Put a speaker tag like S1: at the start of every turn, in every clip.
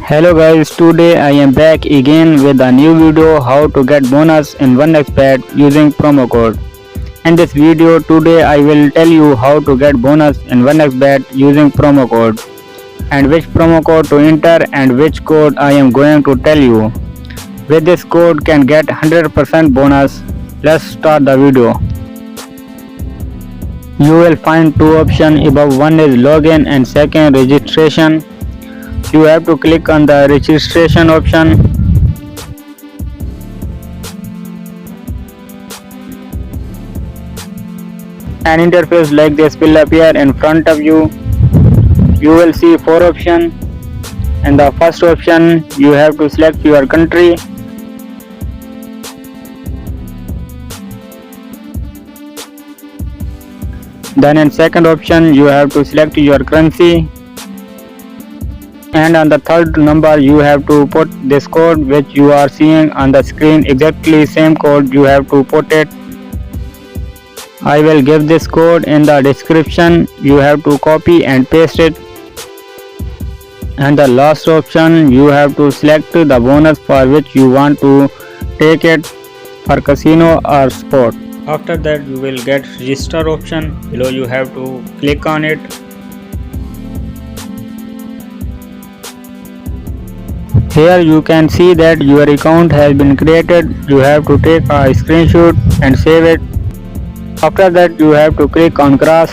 S1: Hello guys, today I am back again with a new video how to get bonus in 1xbet using promo code. In this video today I will tell you how to get bonus in 1xbet using promo code and which promo code to enter and which code I am going to tell you. With this code can get 100% bonus. Let's start the video. You will find two options above. One is login and second registration. You have to click on the registration option. An interface like this will appear in front of you. You will see four options. In the first option, you have to select your country. Then in second option, you have to select your currency. And on the third number you have to put this code which you are seeing on the screen. Exactly same code you have to put it. I will give this code in the description. You have to copy and paste it. And the last option, you have to select the bonus for which you want to take it, for casino or sport. After that you will get register option. Below you have to click on it. Here you can see that your account has been created. You have to take a screenshot and save it. After that you have to click on cross.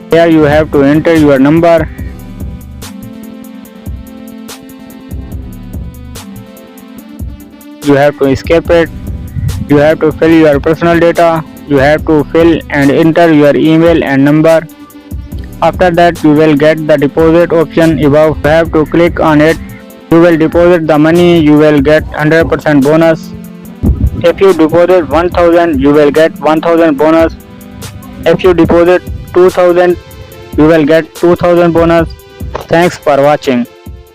S1: Here you have to enter your number. You have to escape it. You have to fill your personal data. You have to fill and enter your email and number. After that you will get the deposit option above. You have to click on it. You will deposit the money. You will get 100% bonus. If you deposit 1000 you will get 1000 bonus. If you deposit 2000 you will get 2000 bonus. Thanks for watching.